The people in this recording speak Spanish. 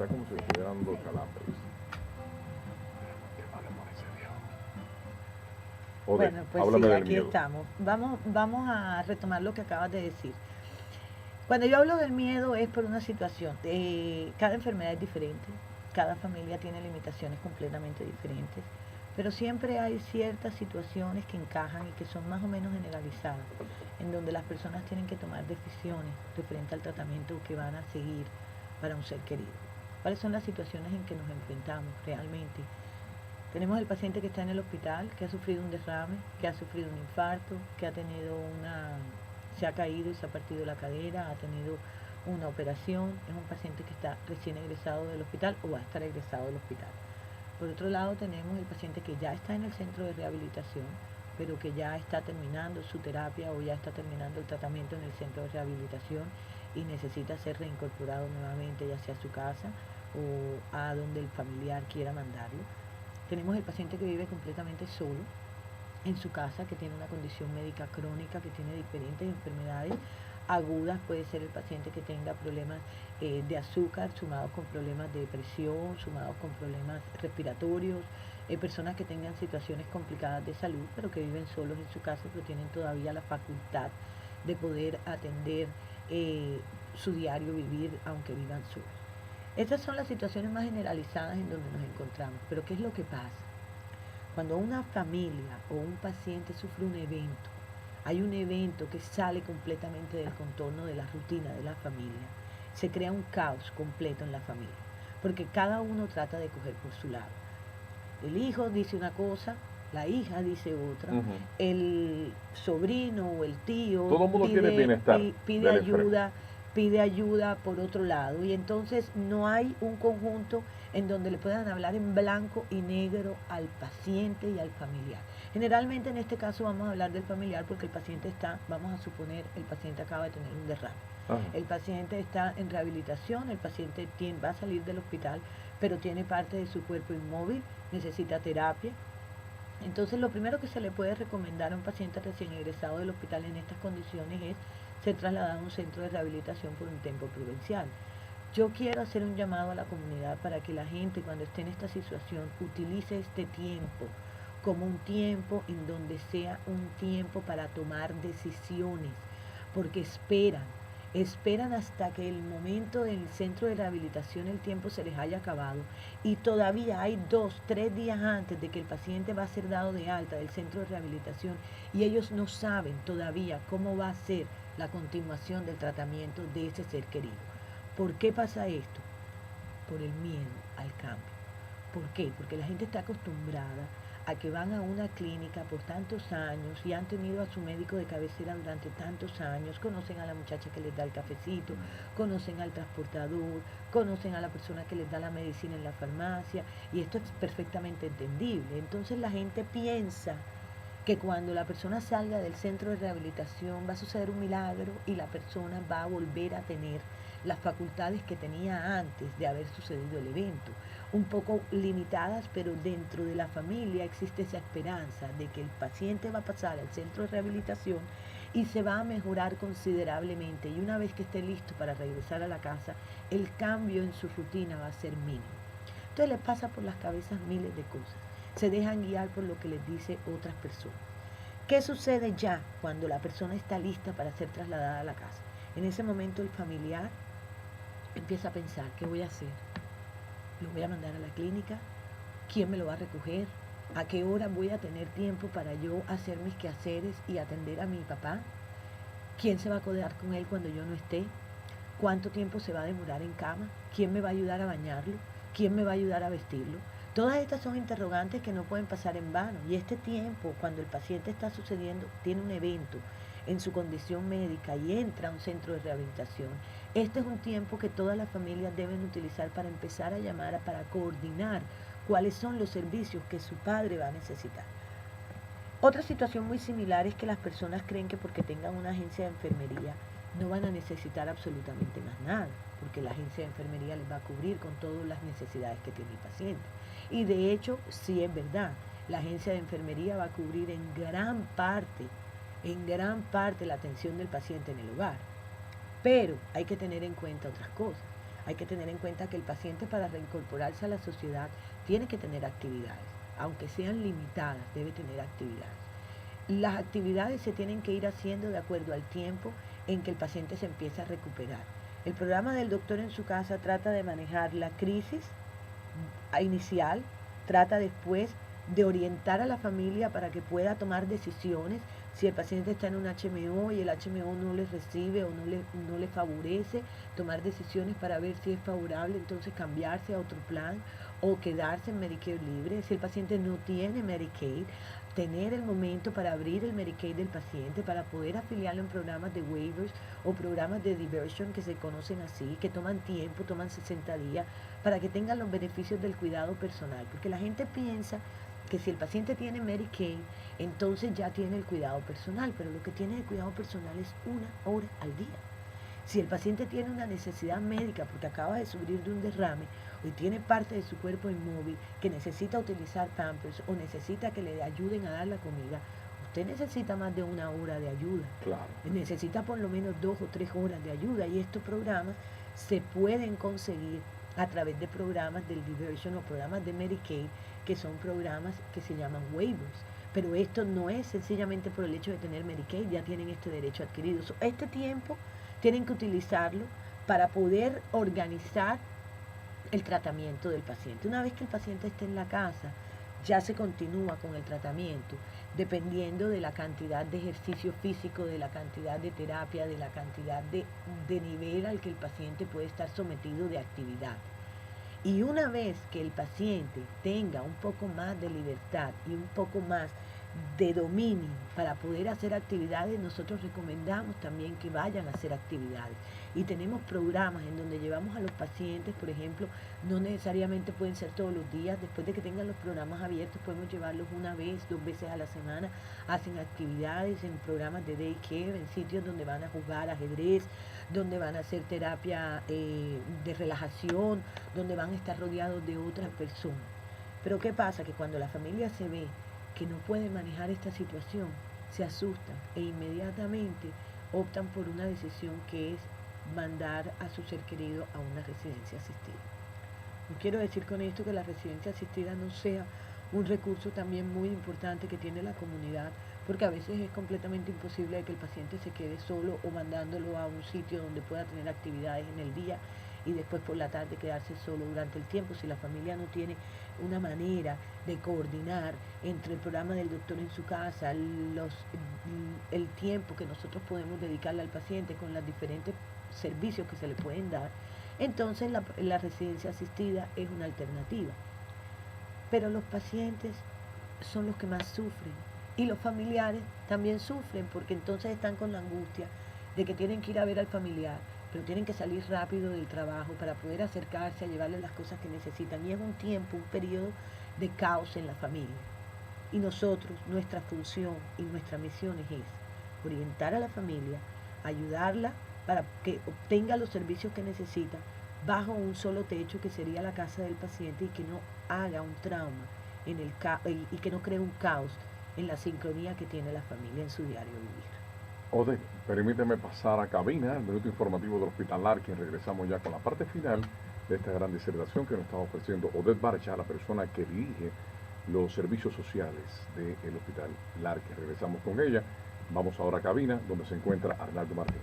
está como si le estuviera dando calambres. Bueno, pues Háblame sí, del aquí miedo. estamos. Vamos a retomar lo que acabas de decir. Cuando yo hablo del miedo es por una situación. Cada enfermedad es diferente, cada familia tiene limitaciones completamente diferentes, pero siempre hay ciertas situaciones que encajan y que son más o menos generalizadas, en donde las personas tienen que tomar decisiones referente al tratamiento que van a seguir para un ser querido. ¿Cuáles son las situaciones en que nos enfrentamos realmente? Tenemos el paciente que está en el hospital, que ha sufrido un derrame, que ha sufrido un infarto, que ha tenido se ha caído y se ha partido la cadera, ha tenido una operación, es un paciente que está recién egresado del hospital o va a estar egresado del hospital. Por otro lado tenemos el paciente que ya está en el centro de rehabilitación, pero que ya está terminando su terapia o ya está terminando el tratamiento en el centro de rehabilitación y necesita ser reincorporado nuevamente ya sea a su casa o a donde el familiar quiera mandarlo. Tenemos el paciente que vive completamente solo en su casa, que tiene una condición médica crónica, que tiene diferentes enfermedades agudas. Puede ser el paciente que tenga problemas de azúcar, sumados con problemas de presión, sumados con problemas respiratorios, personas que tengan situaciones complicadas de salud, pero que viven solos en su casa, pero tienen todavía la facultad de poder atender su diario vivir, aunque vivan solos. Estas son las situaciones más generalizadas en donde nos encontramos, pero ¿qué es lo que pasa? Cuando una familia o un paciente sufre un evento, hay un evento que sale completamente del contorno de la rutina de la familia, se crea un caos completo en la familia, porque cada uno trata de coger por su lado. El hijo dice una cosa, la hija dice otra, Ujú. el sobrino o el tío Todo el mundo quiere el bienestar pide del enfermo. ayuda por otro lado, y entonces no hay un conjunto en donde le puedan hablar en blanco y negro al paciente y al familiar. Generalmente en este caso vamos a hablar del familiar porque el paciente está, vamos a suponer, el paciente acaba de tener un derrame. Ajá. El paciente está en rehabilitación, el paciente va a salir del hospital, pero tiene parte de su cuerpo inmóvil, necesita terapia. Entonces lo primero que se le puede recomendar a un paciente recién egresado del hospital en estas condiciones es ser trasladado a un centro de rehabilitación por un tiempo prudencial. Yo quiero hacer un llamado a la comunidad para que la gente cuando esté en esta situación utilice este tiempo como un tiempo en donde sea un tiempo para tomar decisiones, porque esperan hasta que el momento del centro de rehabilitación el tiempo se les haya acabado y todavía hay 2, 3 días antes de que el paciente va a ser dado de alta del centro de rehabilitación y ellos no saben todavía cómo va a ser la continuación del tratamiento de ese ser querido. ¿Por qué pasa esto? Por el miedo al cambio. ¿Por qué? Porque la gente está acostumbrada a que van a una clínica por tantos años y han tenido a su médico de cabecera durante tantos años, conocen a la muchacha que les da el cafecito, conocen al transportador, conocen a la persona que les da la medicina en la farmacia, y esto es perfectamente entendible. Entonces la gente piensa que cuando la persona salga del centro de rehabilitación va a suceder un milagro y la persona va a volver a tener las facultades que tenía antes de haber sucedido el evento, un poco limitadas, pero dentro de la familia existe esa esperanza de que el paciente va a pasar al centro de rehabilitación y se va a mejorar considerablemente, y una vez que esté listo para regresar a la casa, el cambio en su rutina va a ser mínimo. Entonces les pasa por las cabezas miles de cosas, se dejan guiar por lo que les dice otras personas. ¿Qué sucede ya cuando la persona está lista para ser trasladada a la casa? En ese momento el familiar empieza a pensar, ¿qué voy a hacer? ¿Lo voy a mandar a la clínica? ¿Quién me lo va a recoger? ¿A qué hora voy a tener tiempo para yo hacer mis quehaceres y atender a mi papá? ¿Quién se va a quedar con él cuando yo no esté? ¿Cuánto tiempo se va a demorar en cama? ¿Quién me va a ayudar a bañarlo? ¿Quién me va a ayudar a vestirlo? Todas estas son interrogantes que no pueden pasar en vano. Y este tiempo, cuando el paciente está sucediendo, tiene un evento en su condición médica y entra a un centro de rehabilitación, este es un tiempo que todas las familias deben utilizar para empezar a llamar, para coordinar cuáles son los servicios que su padre va a necesitar. Otra situación muy similar es que las personas creen que porque tengan una agencia de enfermería no van a necesitar absolutamente más nada, porque la agencia de enfermería les va a cubrir con todas las necesidades que tiene el paciente. Y de hecho, sí es verdad, la agencia de enfermería va a cubrir en gran parte la atención del paciente en el hogar. Pero hay que tener en cuenta otras cosas. Hay que tener en cuenta que el paciente, para reincorporarse a la sociedad, tiene que tener actividades, aunque sean limitadas, debe tener actividades. Las actividades se tienen que ir haciendo de acuerdo al tiempo en que el paciente se empieza a recuperar. El programa del doctor en su casa trata de manejar la crisis inicial, trata después de orientar a la familia para que pueda tomar decisiones. Si el paciente está en un HMO y el HMO no le recibe o no le favorece, tomar decisiones para ver si es favorable, entonces cambiarse a otro plan o quedarse en Medicare libre. Si el paciente no tiene Medicaid, tener el momento para abrir el Medicaid del paciente, para poder afiliarlo en programas de waivers o programas de diversion que se conocen así, que toman tiempo, toman 60 días, para que tengan los beneficios del cuidado personal. Porque la gente piensa que si el paciente tiene Medicaid, entonces ya tiene el cuidado personal, pero lo que tiene el cuidado personal es 1 hora al día. Si el paciente tiene una necesidad médica porque acaba de sufrir de un derrame o tiene parte de su cuerpo inmóvil que necesita utilizar Pampers o necesita que le ayuden a dar la comida, usted necesita más de 1 hora de ayuda. Claro. Necesita por lo menos 2 o 3 horas de ayuda, y estos programas se pueden conseguir a través de programas del Diversion o programas de Medicaid, que son programas que se llaman waivers. Pero esto no es sencillamente por el hecho de tener Medicaid, ya tienen este derecho adquirido. Este tiempo tienen que utilizarlo para poder organizar el tratamiento del paciente. Una vez que el paciente esté en la casa, ya se continúa con el tratamiento, dependiendo de la cantidad de ejercicio físico, de la cantidad de terapia, de la cantidad de nivel al que el paciente puede estar sometido de actividad. Y una vez que el paciente tenga un poco más de libertad y un poco más de dominio para poder hacer actividades, nosotros recomendamos también que vayan a hacer actividades. Y tenemos programas en donde llevamos a los pacientes, por ejemplo, no necesariamente pueden ser todos los días, después de que tengan los programas abiertos podemos llevarlos 1 vez, 2 veces a la semana, hacen actividades en programas de daycare, en sitios donde van a jugar ajedrez, donde van a hacer terapia de relajación, donde van a estar rodeados de otras personas. Pero ¿qué pasa? Que cuando la familia se ve que no puede manejar esta situación, se asustan e inmediatamente optan por una decisión que es mandar a su ser querido a una residencia asistida. No quiero decir con esto que la residencia asistida no sea un recurso también muy importante que tiene la comunidad, porque a veces es completamente imposible que el paciente se quede solo o mandándolo a un sitio donde pueda tener actividades en el día y después por la tarde quedarse solo durante el tiempo. Si la familia no tiene una manera de coordinar entre el programa del doctor en su casa, el tiempo que nosotros podemos dedicarle al paciente con los diferentes servicios que se le pueden dar, entonces la residencia asistida es una alternativa. Pero los pacientes son los que más sufren y los familiares también sufren, porque entonces están con la angustia de que tienen que ir a ver al familiar, pero tienen que salir rápido del trabajo para poder acercarse a llevarle las cosas que necesitan, y es un tiempo, un periodo de caos en la familia. Y nosotros, nuestra función y nuestra misión es orientar a la familia, ayudarla para que obtenga los servicios que necesita bajo un solo techo, que sería la casa del paciente, y que no haga un trauma y que no cree un caos en la sincronía que tiene la familia en su diario vivir. Odette, permíteme pasar a cabina, el minuto informativo del Hospital Larkin. Regresamos ya con la parte final de esta gran disertación que nos está ofreciendo Odette Barcha, la persona que dirige los servicios sociales del Hospital Larkin. Regresamos con ella. Vamos ahora a cabina, donde se encuentra Arnaldo Martínez.